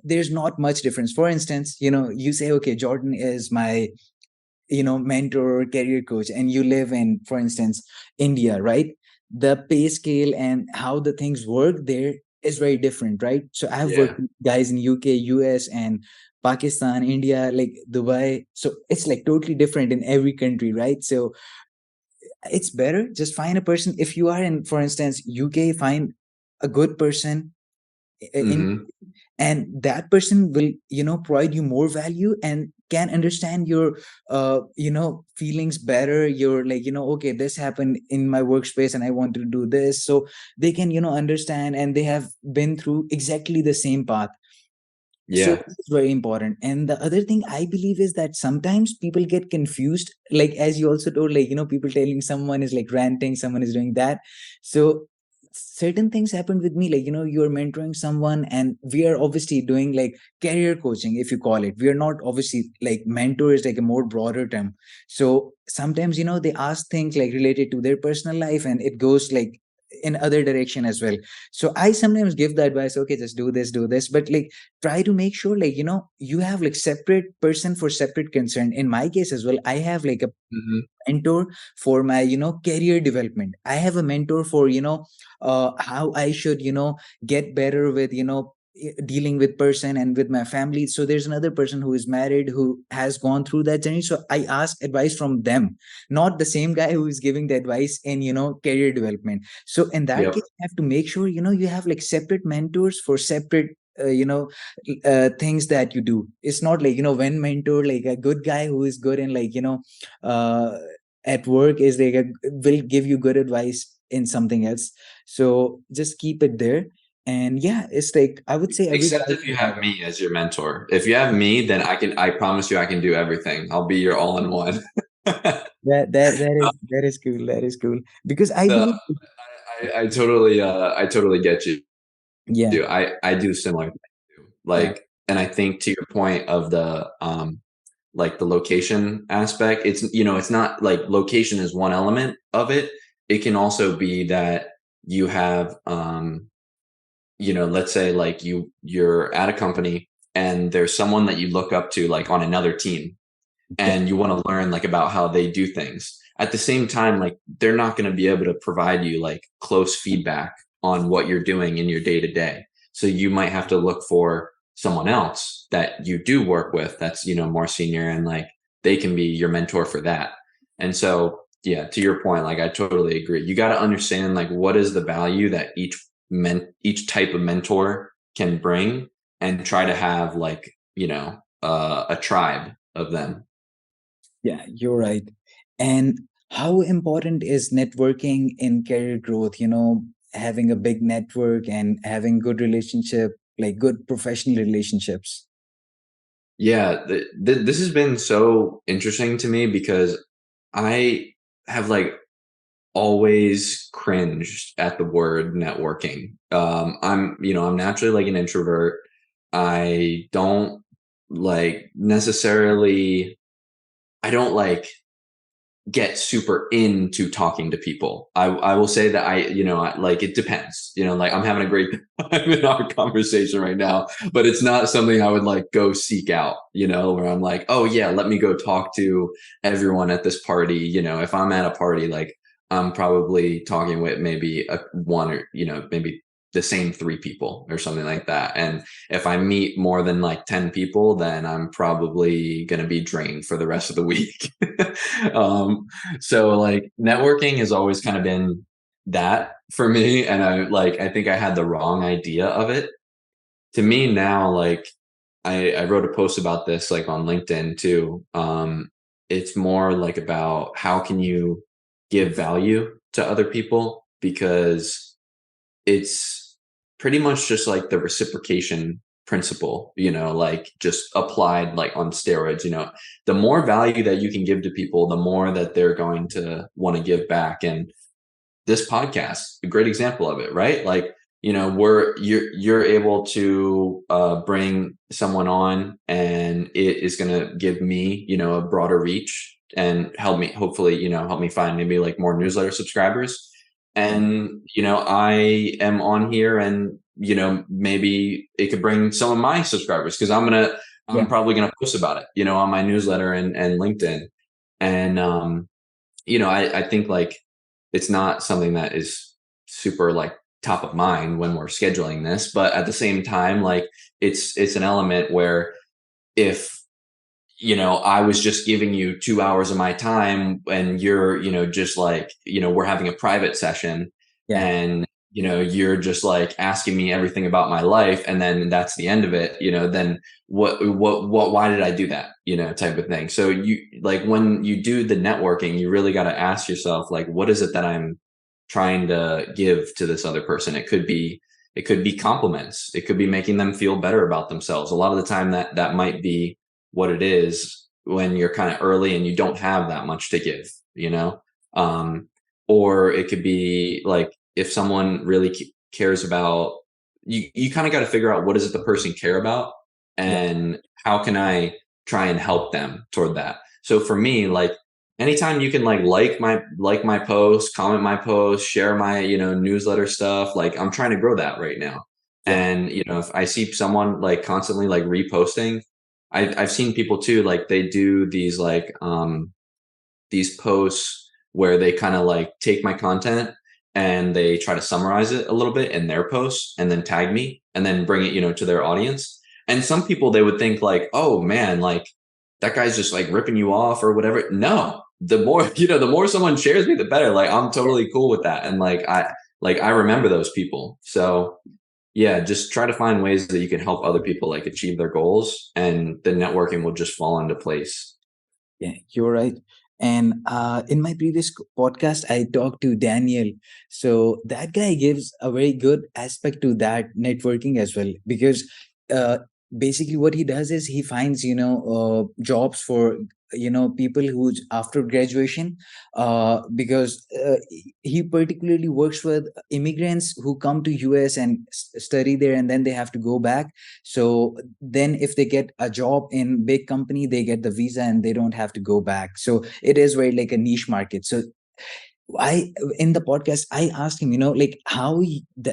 S2: there's not much difference. For instance, you say, okay, Jordan is my mentor or career coach, and you live in, for instance, India, right? The pay scale and how the things work there is very different, right? So I've worked
S1: Yeah.
S2: with guys in UK, US, and Pakistan, India, like Dubai. So it's like totally different in every country, right? So it's better just find a person. If you are in, for instance, UK, find a good person in,
S1: Hmm.
S2: and that person will provide you more value and can understand your feelings better. You're like, okay, this happened in my workspace and I want to do this, so they can understand, and they have been through exactly the same path. So
S1: Yeah.
S2: it's very important. And the other thing I believe is that sometimes people get confused, like as you also told, like people telling someone is like ranting, someone is doing that. So certain things happened with me, like you're mentoring someone, and we are obviously doing like career coaching, if you call it. We are not obviously, like mentor is like a more broader term. So sometimes they ask things like related to their personal life, and it goes like in other direction as well. So I sometimes give the advice, okay, just do this, but like try to make sure, like you have like separate person for separate concern. In my case as well, I have like a
S1: Hmm.
S2: mentor for my career development. I have a mentor for how I should get better with dealing with person and with my family. So there's another person who is married, who has gone through that journey, so I ask advice from them, not the same guy who is giving the advice in career development. So in that
S1: Yep.
S2: case, you have to make sure you have like separate mentors for separate things that you do. It's not like one mentor, like a good guy who is good in like uh at work, is like will give you good advice in something else. So just keep it there. And yeah, it's like I would say every
S1: Except
S2: guy
S1: if you
S2: should have
S1: have me as your mentor. If you have me, then I promise you I can do everything. I'll be your all in one.
S2: that is cool. That is cool, because I
S1: So
S2: believe,
S1: I totally get you.
S2: yeah,
S1: I do similar things too.
S2: yeah,
S1: Like, and I think to your point of the like the location aspect, it's not like location is one element of it. It can also be that you have let's say like you're at a company and there's someone that you look up to like on another team,
S2: yeah,
S1: and you want to learn like about how they do things. At the same time, like they're not going to be able to provide you like close feedback on what you're doing in your day to day. So you might have to look for someone else that you do work with that's more senior, and like they can be your mentor for that. And so yeah, to your point, like I totally agree. You got to understand like what is the value that each type of mentor can bring, and try to have like a tribe of them.
S2: yeah, you're right. And how important is networking in career growth? Having a big network and having good relationship, like good professional relationships.
S1: Yeah, this has been so interesting to me because I have like always cringed at the word networking. I'm naturally like an introvert. I don't like necessarily, I don't like get super into talking to people. I will say that like it depends. Like I'm having a great time in our conversation right now, but it's not something I would like go seek out, where I'm like, oh yeah, let me go talk to everyone at this party. If I'm at a party, like I'm probably talking with maybe one or maybe the same 3 people or something like that. And if I meet more than like 10 people, then I'm probably going to be drained for the rest of the week. um, so like networking has always kind of been that for me. And I think I had the wrong idea of it. To me now, like I wrote a post about this like on LinkedIn too. It's more like about how can you give value to other people, because it's pretty much just like the reciprocation principle, like just applied like on steroids. The more value that you can give to people, the more that they're going to want to give back. And this podcast, a great example of it, right? Like, you're able to bring someone on, and it is going to give me, a broader reach and help me, hopefully, help me find maybe like more newsletter subscribers. And, I am on here, and, maybe it could bring some of my subscribers, because I'm
S2: Yeah.
S1: probably going to post about it, on my newsletter and LinkedIn. And, I think like it's not something that is super like top of mind when we're scheduling this, but at the same time, like it's an element where if I was just giving you 2 hours of my time, and you're, just like, we're having a private session,
S2: Yeah.
S1: and, you're just like asking me everything about my life, and then that's the end of it, then why did I do that, type of thing. So you like when you do the networking, you really got to ask yourself, like, what is it that I'm trying to give to this other person? It could be compliments. It could be making them feel better about themselves. A lot of the time that might be what it is when you're kind of early and you don't have that much to give, um, or it could be like if someone really cares about you kind of got to figure out what does it the person care about,
S2: Yeah.
S1: and how can I try and help them toward that. So for me, like anytime you can like my post, comment my post, share my newsletter stuff, like I'm trying to grow that right now.
S2: Yeah.
S1: And if I see someone like constantly like reposting, I've seen people too, like they do these posts where they kind of like take my content and they try to summarize it a little bit in their post and then tag me and then bring it, to their audience. And some people, they would think like, oh man, like that guy's just like ripping you off or whatever. No, the more, the more someone shares me, the better. Like I'm totally cool with that. And I remember those people. So yeah, just try to find ways that you can help other people like achieve their goals, and the networking will just fall into place.
S2: Yeah, you're right. And in my previous podcast, I talked to Daniel. So that guy gives a very good aspect to that networking as well, because uh, basically what he does is he finds, jobs for, people who after graduation, because he particularly works with immigrants who come to US and study there, and then they have to go back. So then if they get a job in big company, they get the visa and they don't have to go back. So it is very like a niche market. So I in the podcast I asked him, like how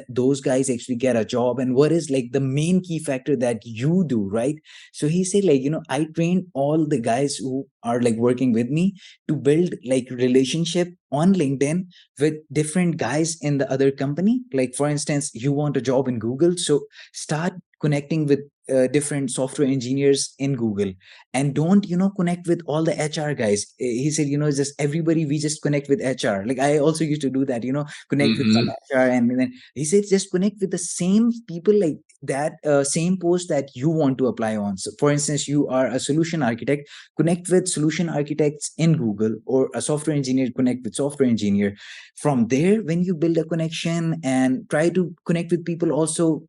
S2: those guys actually get a job, and what is like the main key factor that you do, right? So he said, like, I train all the guys who are like working with me to build like relationship on LinkedIn with different guys in the other company. Like for instance, you want a job in Google, so start connecting with different software engineers in Google, and don't connect with all the HR guys. He said, just everybody, we just connect with HR. Like I also used to do that, connect with some
S1: Hmm.
S2: HR, and then he said just connect with the same people, like that same post that you want to apply on. So for instance, you are a solution architect, connect with solution architects in Google, or a software engineer, connect with software engineer. From there, when you build a connection, and try to connect with people also,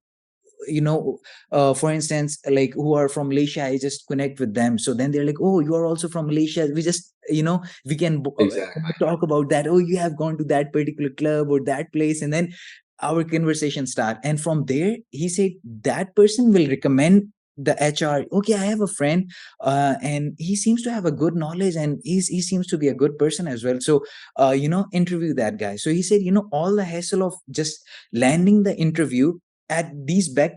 S2: for instance, like who are from Malaysia, I just connect with them. So then they're like, oh, you are also from Malaysia, we just, we can
S1: Exactly.
S2: talk about that. Oh, you have gone to that particular club or that place, and then our conversation start. And from there, he said that person will recommend the HR. Okay, I have a friend, and he seems to have a good knowledge, and he seems to be a good person as well. So interview that guy. So he said, all the hassle of just landing the interview at these big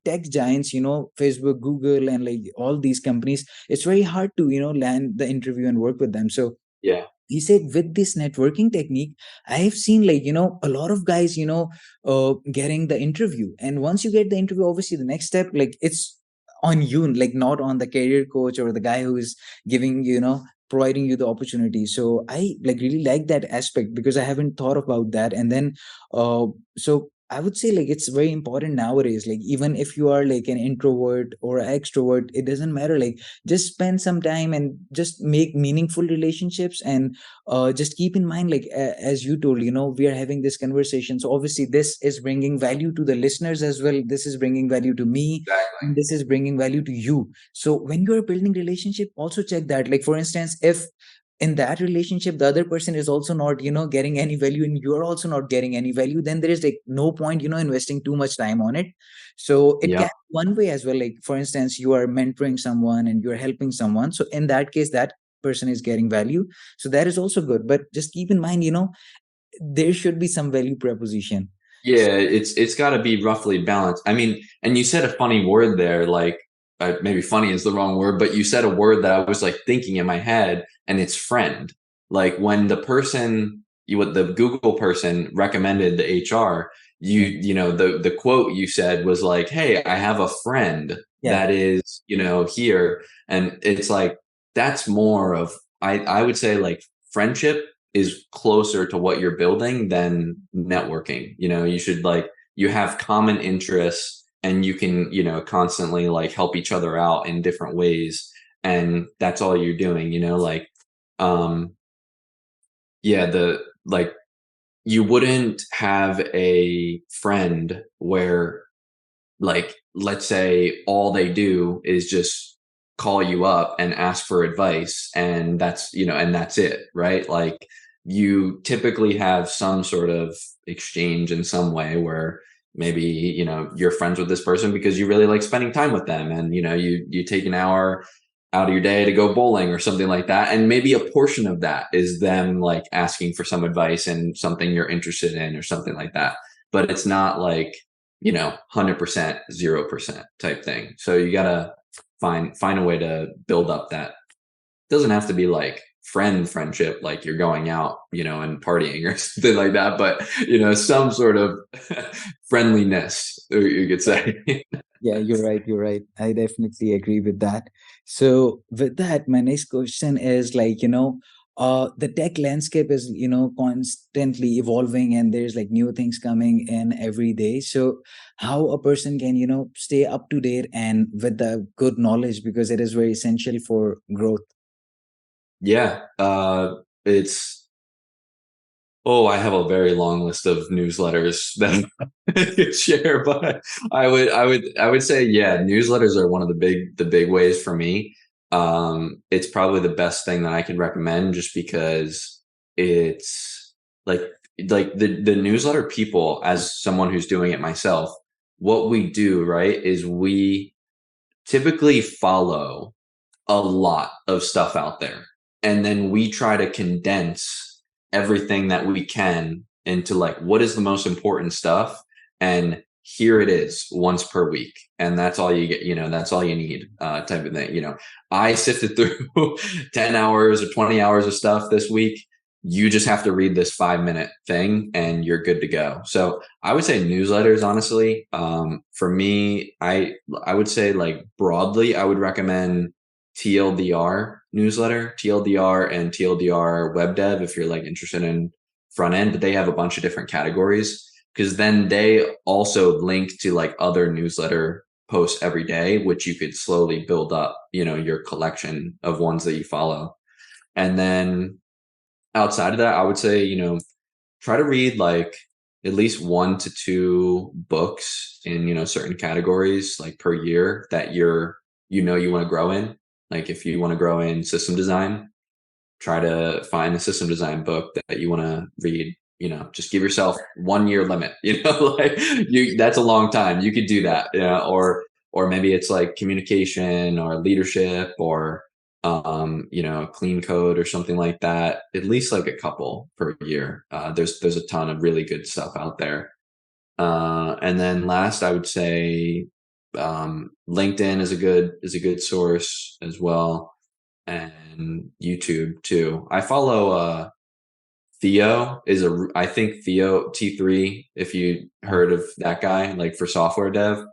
S2: tech giants, Facebook, Google, and like all these companies, it's very hard to land the interview and work with them. So
S1: Yeah.
S2: he said with this networking technique, I have seen like, a lot of guys, getting the interview. And once you get the interview, obviously the next step, like it's on you, like not on the career coach or the guy who is giving, providing you the opportunity. So I like really like that aspect because I haven't thought about that. And then so I would say like it's very important nowadays. Like even if you are like an introvert or extrovert, it doesn't matter. Like just spend some time and just make meaningful relationships. And just keep in mind, like as you told, we are having this conversation. So obviously this is bringing value to the listeners as well. This is bringing value to me.
S1: Exactly.
S2: And this is bringing value to you. So when you are building relationship, also check that. Like for instance, if in that relationship the other person is also not getting any value, and you're also not getting any value, then there is like no point investing too much time on it. So it can
S1: Yep.
S2: be one way as well. Like for instance, you are mentoring someone and you're helping someone, so in that case that person is getting value, so that is also good. But just keep in mind, there should be some value proposition.
S1: Yeah, it's got to be roughly balanced. I mean, and you said a funny word there, like maybe funny is the wrong word, but you said a word that I was like thinking in my head, and it's friend. Like when the person you what the Google person recommended the HR,
S2: Yeah,
S1: the quote you said was like, "Hey, I have a friend
S2: yeah,
S1: that is here," and it's like that's more of I would say like friendship is closer to what you're building than networking. You should like you have common interests and you can, constantly like help each other out in different ways. And that's all you're doing, like um yeah, the like you wouldn't have a friend where like let's say all they do is just call you up and ask for advice, and that's it, right? Like you typically have some sort of exchange in some way where maybe you're friends with this person because you really like spending time with them, and you take an hour out of your day to go bowling or something like that, and maybe a portion of that is them like asking for some advice and something you're interested in or something like that, but it's not like 100% 0% type thing. So you gotta find a way to build up that. Doesn't have to be like friendship, like you're going out and partying or something like that, but some sort of friendliness, you could say.
S2: yeah, you're right. You're right. I definitely agree with that. So with that, my next question is like, the tech landscape is, constantly evolving, and there's like new things coming in every day. So how a person can, stay up to date and with the good knowledge, because it is very essential for growth.
S1: Yeah, it's oh, I have a very long list of newsletters that I could share, but I would say, yeah, newsletters are one of the big ways for me. It's probably the best thing that I could recommend, just because it's like the newsletter people, as someone who's doing it myself, what we do, right, is we typically follow a lot of stuff out there. And then we try to condense everything that we can into like what is the most important stuff. And here it is once per week. And that's all you get, that's all you need, type of thing. I sifted through 10 hours or 20 hours of stuff this week. You just have to read this 5-minute thing and you're good to go. So I would say newsletters, honestly. For me, I would say like broadly, I would recommend TLDR newsletter, TLDR and TLDR web dev if you're like interested in front end, but they have a bunch of different categories because then they also link to like other newsletter posts every day, which you could slowly build up, your collection of ones that you follow. And then outside of that, I would say, try to read like at least 1 to 2 books in, certain categories like per year that you want to grow in. Like if you want to grow in system design, try to find a system design book that you want to read. Just give yourself 1 year limit. Like that's a long time. You could do that. Or maybe it's like communication or leadership or clean code or something like that. At least like a couple per year. There's a ton of really good stuff out there. And then last, I would say LinkedIn is a good source as well. and YouTube too. I follow Theo is a I think Theo T3, if you
S2: Uh,
S1: heard of that guy, like for software dev,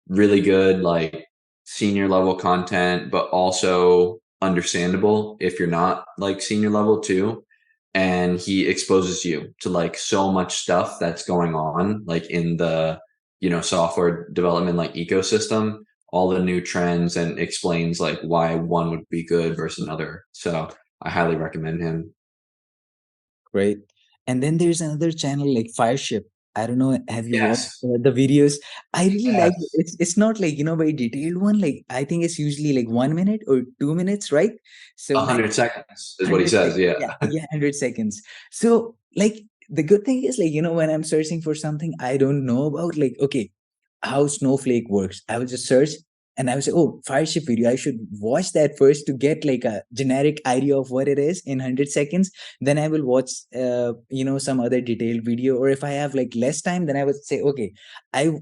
S1: really good, like senior level content, but also understandable if you're not like senior level too. And he exposes you to like so much stuff that's going on, like in the, software development like ecosystem, all the new trends, and explains like why one would be good versus another. So I highly recommend him.
S2: Great. And then there's another channel like Fireship. I don't know, have you watched
S1: Yes.
S2: the videos? I really like it.
S1: Yes.
S2: It's not like, very detailed one. Like I think it's usually like 1 minute or 2 minutes, right? So like
S1: 100 seconds is what he
S2: 100
S1: says.
S2: seconds.
S1: Yeah.
S2: Yeah, yeah, 100 seconds. So like the good thing is like, when I'm searching for something I don't know about, like, okay, how Snowflake works, I will just search and I will say, oh, Fireship video. I should watch that first to get like a generic idea of what it is in 100 seconds. Then I will watch, some other detailed video. Or if I have like less time, then I would say, okay,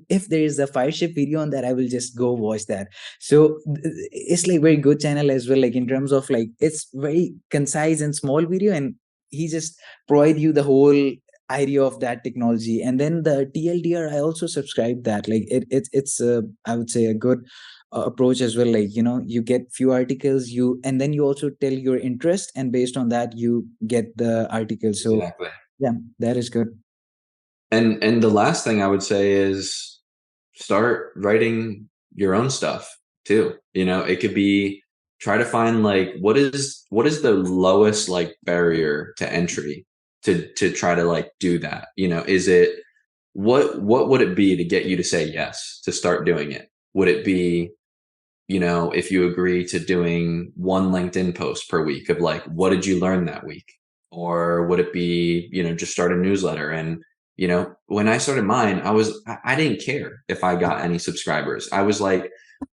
S2: if there is a Fireship video on that, I will just go watch that. So it's like very good channel as well. Like in terms of like, it's very concise and small video, and he just provide you the whole idea of that technology. And then the TLDR, I also subscribe that. Like it's I would say a good approach as well. Like, you get few articles, and then you also tell your interest, and based on that you get the article. So
S1: Exactly.
S2: yeah, that is good.
S1: And the last thing I would say is start writing your own stuff too. It could be, try to find like what is the lowest like barrier to entry to try to like do that. Is it, what would it be to get you to say yes to start doing it? Would it be, if you agree to doing one LinkedIn post per week of like, what did you learn that week? Or would it be, just start a newsletter? And, when I started mine, I didn't care if I got any subscribers. I was like,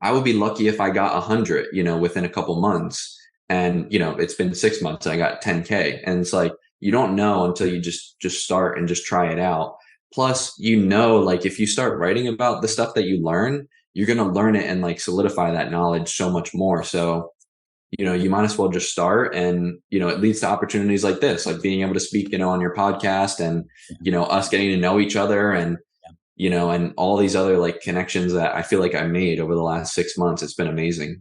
S1: I would be lucky if I got 100, within a couple months. And, it's been 6 months and I got 10K. And it's like, you don't know until you just start and just try it out. Plus, like if you start writing about the stuff that you learn, you're going to learn it and like solidify that knowledge so much more. So, you might as well just start. And, it leads to opportunities like this, like being able to speak, on your podcast, and,
S2: Yeah.
S1: us getting to know each other, and,
S2: Yeah.
S1: and all these other like connections that I feel like I made over the last 6 months. It's been amazing.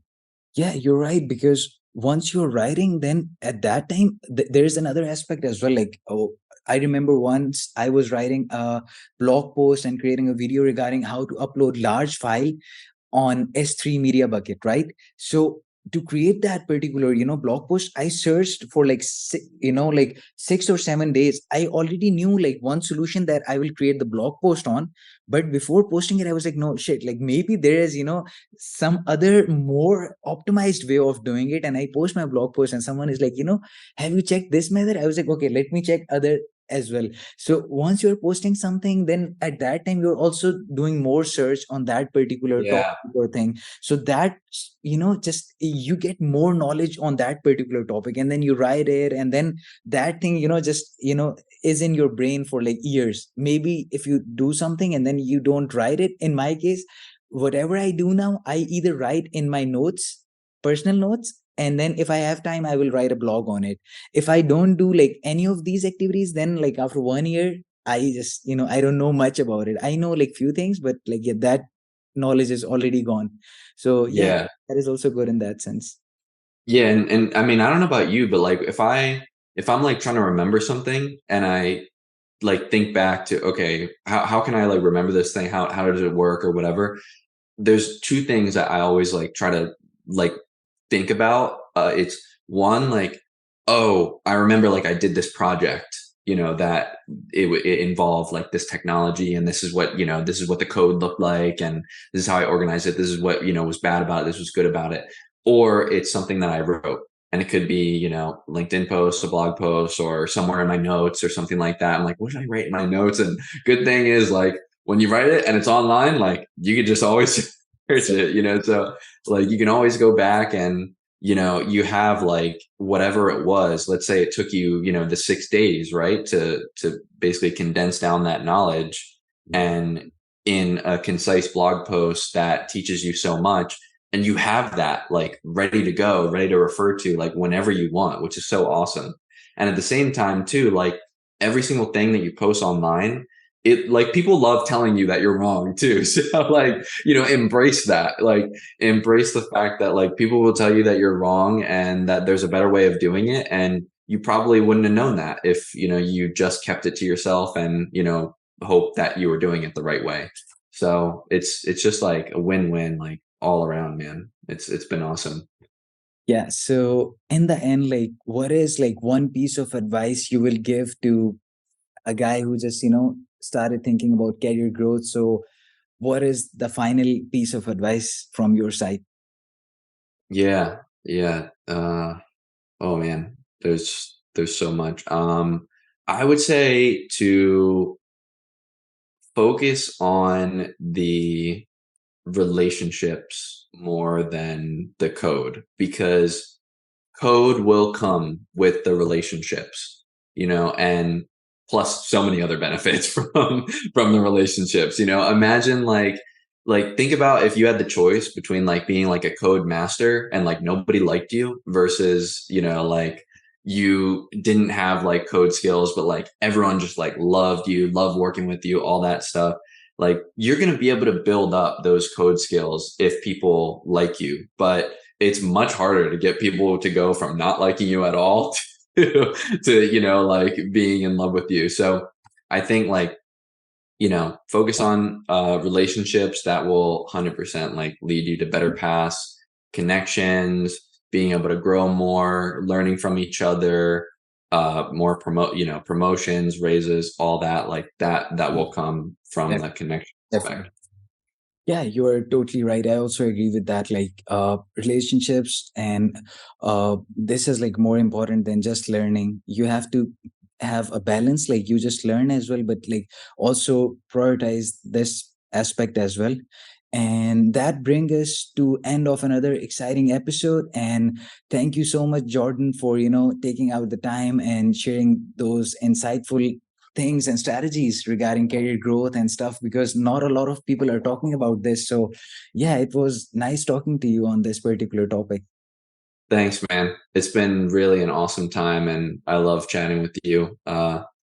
S2: Yeah, you're right. Because once you're writing, then at that time, there is another aspect as well. Like, oh, I remember once I was writing a blog post and creating a video regarding how to upload large file on S3 media bucket, right? So to create that particular, blog post, I searched for like, like 6 or 7 days. I already knew like one solution that I will create the blog post on. But before posting it, I was like, no shit, like maybe there is, some other more optimized way of doing it. And I post my blog post and someone is like, have you checked this method? I was like, okay, let me check other as well. So once you're posting something, then at that time you're also doing more search on that particular topic
S1: Yeah.
S2: or thing. So that, just you get more knowledge on that particular topic, and then you write it, and then that thing, just is in your brain for like years. Maybe if you do something and then you don't write it, in my case, whatever I do now, I either write in my notes, personal notes, and then if I have time, I will write a blog on it. If I don't do like any of these activities, then like after 1 year, I just, I don't know much about it. I know like few things, but like, yeah, that knowledge is already gone. So yeah,
S1: Yeah.
S2: that is also good in that sense.
S1: Yeah. And I mean, I don't know about you, but like if I'm like trying to remember something and I like think back to, okay, how can I like remember this thing? How does it work or whatever? There's two things that I always like try to like think about. It's one, like, oh, I remember like I did this project, that it involved like this technology, and this is what the code looked like, and this is how I organized it. This is what was bad about it. This was good about it. Or it's something that I wrote, and it could be LinkedIn posts, a blog post, or somewhere in my notes or something like that. I'm like, what did I write in my notes? And good thing is like when you write it and it's online, like you could just always search it, so like you can always go back and you have like whatever it was. Let's say it took you, the 6 days, right, to basically condense down that knowledge, and in a concise blog post that teaches you so much, and you have that like ready to go, ready to refer to like whenever you want, which is so awesome. And at the same time too, like every single thing that you post online, it like people love telling you that you're wrong too. So like, embrace that. Like embrace the fact that like people will tell you that you're wrong and that there's a better way of doing it. And you probably wouldn't have known that if, you just kept it to yourself and, hope that you were doing it the right way. So it's just like a win-win, like all around, man. It's been awesome.
S2: Yeah. So in the end, like, what is like one piece of advice you will give to a guy who just, started thinking about career growth? So what is the final piece of advice from your side?
S1: Yeah, yeah. Oh man, there's so much. I would say to focus on the relationships more than the code, because code will come with the relationships, and plus so many other benefits from the relationships. Imagine like think about if you had the choice between like being like a code master and like nobody liked you versus, like you didn't have like code skills but like everyone just like loved you, loved working with you, all that stuff. Like you're going to be able to build up those code skills if people like you, but it's much harder to get people to go from not liking you at all to like being in love with you. So I think like, focus on relationships that will 100% like lead you to better paths, connections, being able to grow more, learning from each other, more promotions, raises, all that, like that will come from
S2: Def-
S1: the connection aspect.
S2: Definitely. Yeah, you are totally right. I also agree with that. Like relationships and this is like more important than just learning. You have to have a balance, like you just learn as well, but like also prioritize this aspect as well. And that brings us to end of another exciting episode. And thank you so much, Jordan, for taking out the time and sharing those insightful things and strategies regarding career growth and stuff, because not a lot of people are talking about this. So yeah, it was nice talking to you on this particular topic.
S1: Thanks, man. It's been really an awesome time, and I love chatting with you.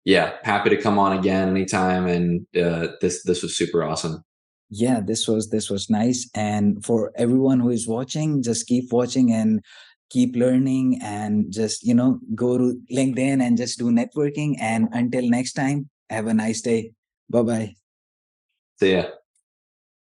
S1: Yeah, happy to come on again anytime. And this was super awesome.
S2: Yeah, this was nice. And for everyone who is watching, just keep watching and keep learning, and just go to LinkedIn and just do networking. And until next time, have a nice day. Bye bye.
S1: See ya.